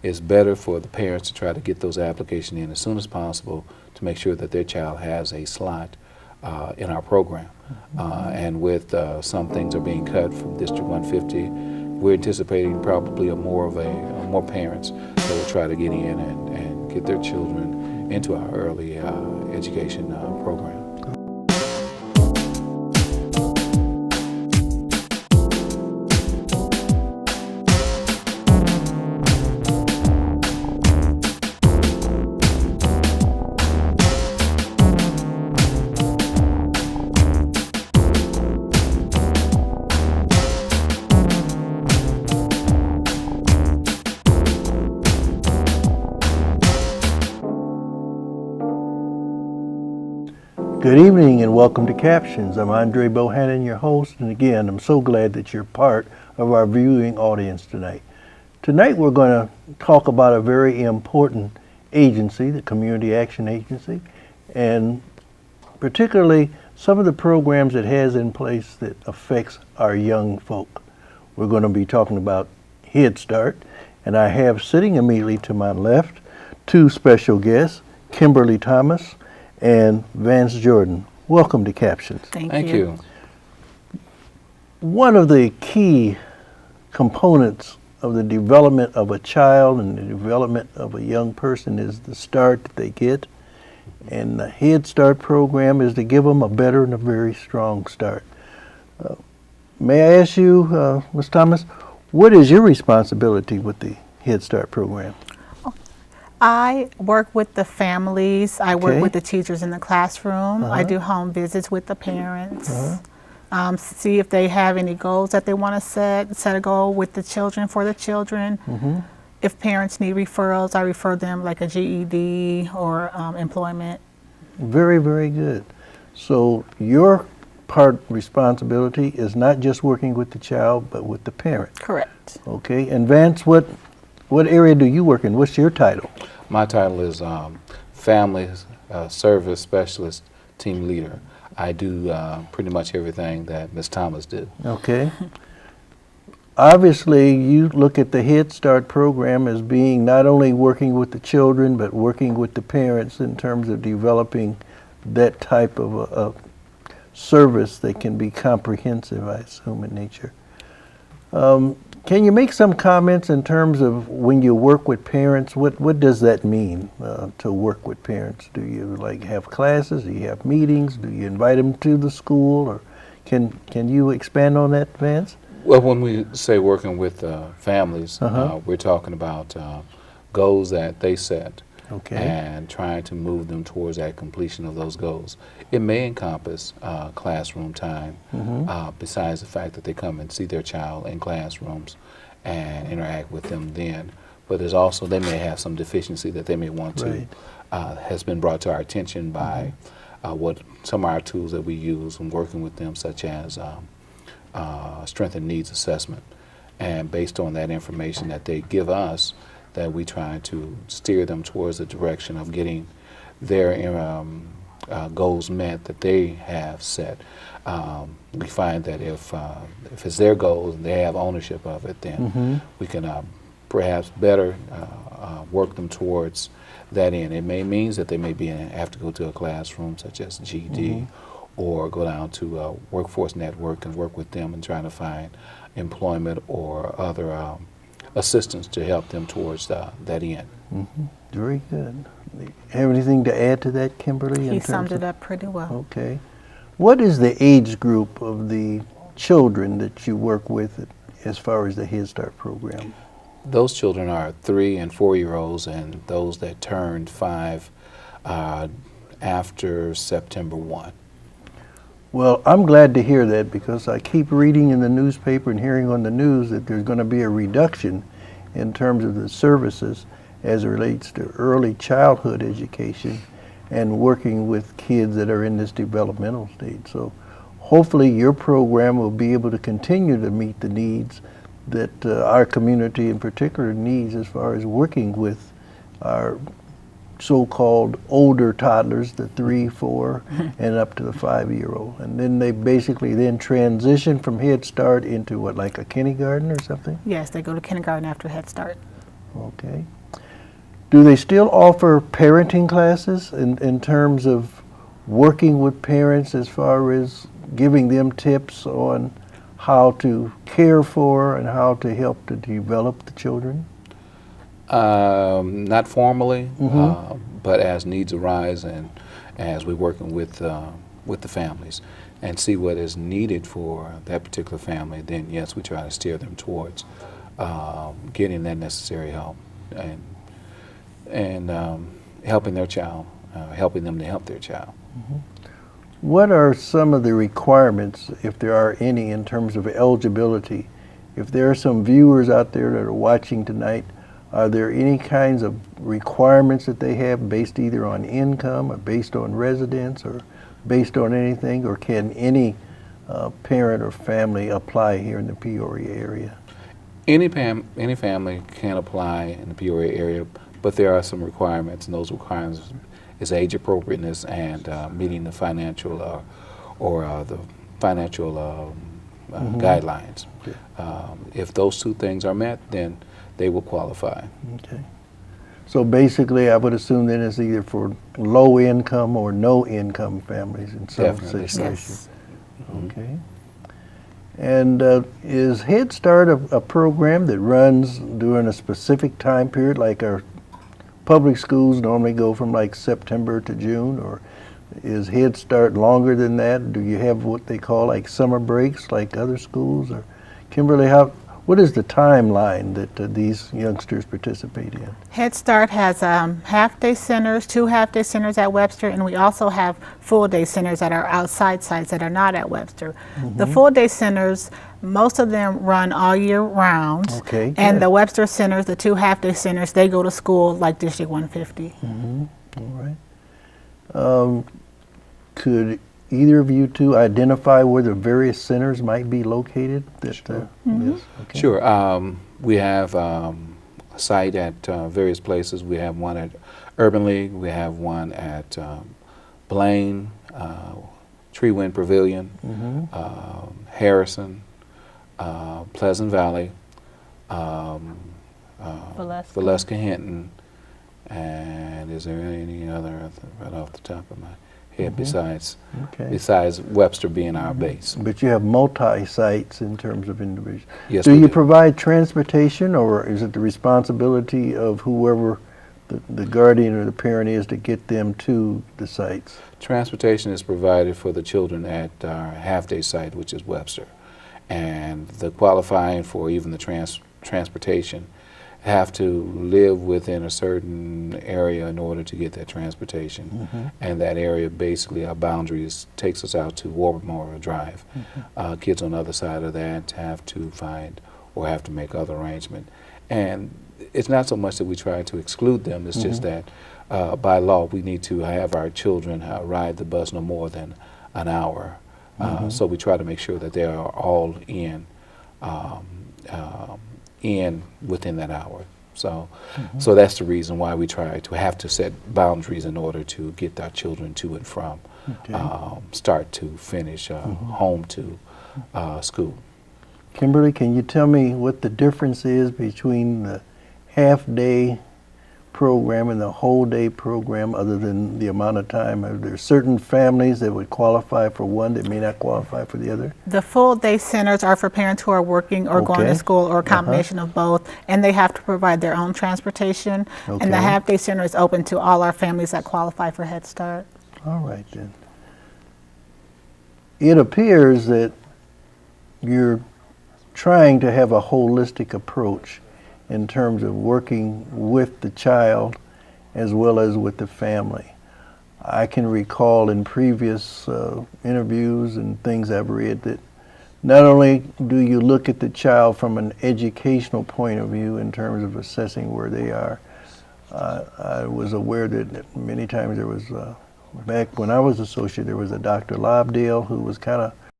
it's better for the parents to try to get those applications in as soon as possible to make sure that their child has a slot in our program. And with some things are being cut from District 150, we're anticipating probably more parents that will try to get in and get their children into our early education program. Good evening and welcome to Captions. I'm Andre Bohannon, your host, and again, I'm so glad that you're part of our viewing audience tonight. Tonight we're going to talk about a very important agency, the Community Action Agency, and particularly some of the programs it has in place that affects our young folk. We're going to be talking about Head Start, and I have sitting immediately to my left two special guests, Kimberly Thomas and Vance Jordan. Welcome to Captions. Thank you. One of the key components of the development of a child and the development of a young person is the start that they get. And the Head Start program is to give them a better and a very strong start. May I ask you, Ms. Thomas, what is your responsibility with the Head Start program? I work with the families. I work Okay. with the teachers in the classroom. I do home visits with the parents. See if they have any goals that they want to set a goal with the children for the children. If parents need referrals, I refer them like a GED or employment. Very, very good. So your responsibility is not just working with the child, but with the parent. Correct. Okay. And Vance, what area do you work in? What's your title? My title is Family Service Specialist Team Leader. I do pretty much everything that Ms. Thomas did. Okay. Obviously, you look at the Head Start program as being not only working with the children, but working with the parents in terms of developing that type of a service that can be comprehensive, I assume, in nature. Can you make some comments in terms of when you work with parents? What does that mean to work with parents? Do you have classes? Do you have meetings? Do you invite them to the school? Or can you expand on that, Vance? Well, when we say working with families, we're talking about goals that they set and trying to move them towards that completion of those goals. It may encompass classroom time, besides the fact that they come and see their child in classrooms and interact with them then. But there's also, they may have some deficiency that they may want to, has been brought to our attention by what some of our tools that we use when working with them, such as strength and needs assessment. And based on that information that they give us, that we try to steer them towards the direction of getting their goals met that they have set. We find that if it's their goals and they have ownership of it, then we can perhaps better work them towards that end. It may means that they may have to go to a classroom such as GED or go down to a workforce network and work with them and trying to find employment or other assistance to help them towards that end. Very good. Have anything to add to that, Kimberly? He summed it up pretty well. Okay. What is the age group of the children that you work with as far as the Head Start program? Those children are 3- and 4-year-olds, and those that turned 5 after September 1. Well, I'm glad to hear that because I keep reading in the newspaper and hearing on the news that there's going to be a reduction in terms of the services as it relates to early childhood education and working with kids that are in this developmental stage. So hopefully your program will be able to continue to meet the needs that our community in particular needs as far as working with our so-called older toddlers, the 3, 4, and up to the 5-year-old. And then they basically then transition from Head Start into what, like a kindergarten or something? Yes, they go to kindergarten after Head Start. Okay. Do they still offer parenting classes in terms of working with parents as far as giving them tips on how to care for and how to help to develop the children? Not formally, but as needs arise and as we're working with the families and see what is needed for that particular family, then yes, we try to steer them towards getting that necessary help and helping their child, helping them to help their child. What are some of the requirements, if there are any, in terms of eligibility? If there are some viewers out there that are watching tonight, are there any kinds of requirements that they have based either on income or based on residence or based on anything, or can any parent or family apply here in the Peoria area? Any family can apply in the Peoria area, but there are some requirements, and those requirements is age appropriateness and meeting the financial guidelines. Okay. If those two things are met, then they will qualify. Okay. So basically, I would assume then it's either for low income or no income families in some situations. Yes. Okay. And is Head Start a program that runs during a specific time period, like our public schools normally go from like September to June, or is Head Start longer than that? Do you have what they call like summer breaks like other schools? Or Kimberly, what is the timeline that these youngsters participate in? Head Start has half-day centers, 2 half-day centers at Webster, and we also have full-day centers at our outside sites that are not at Webster. The full-day centers, most of them run all year round. Okay, and the Webster centers, the 2 half-day centers, they go to school like District 150. All right. Could either of you two identify where the various centers might be located? Sure. Yes. Okay. Sure. We have a site at various places. We have one at Urban League. We have one at Blaine, Treewind Pavilion, Harrison, Pleasant Valley, Valeska Hinton, and is there any other right off the top of my head besides Webster being our base? But you have multi-sites in terms of individuals. Yes. Do you provide transportation, or is it the responsibility of whoever the guardian or the parent is to get them to the sites? Transportation is provided for the children at our half-day site, which is Webster. And the qualifying for even the transportation have to live within a certain area in order to get that transportation. And that area, basically, our boundaries takes us out to War Memorial Drive. Kids on the other side of that have to find or have to make other arrangement. And it's not so much that we try to exclude them, it's just that by law we need to have our children ride the bus no more than an hour. So we try to make sure that they are all in within that hour. So so that's the reason why we try to have to set boundaries in order to get our children to and from start to finish, home to school. Kimberly, can you tell me what the difference is between the half-day program and the whole-day program, other than the amount of time? Are there certain families that would qualify for one that may not qualify for the other? The full-day centers are for parents who are working or going to school, or a combination of both, and they have to provide their own transportation. And the half-day center is open to all our families that qualify for Head Start. All right, then. It appears that you're trying to have a holistic approach in terms of working with the child as well as with the family. I can recall in previous interviews and things I've read that not only do you look at the child from an educational point of view in terms of assessing where they are, I was aware that many times there was, back when I was associate, there was a Dr. Lobdell who was kind of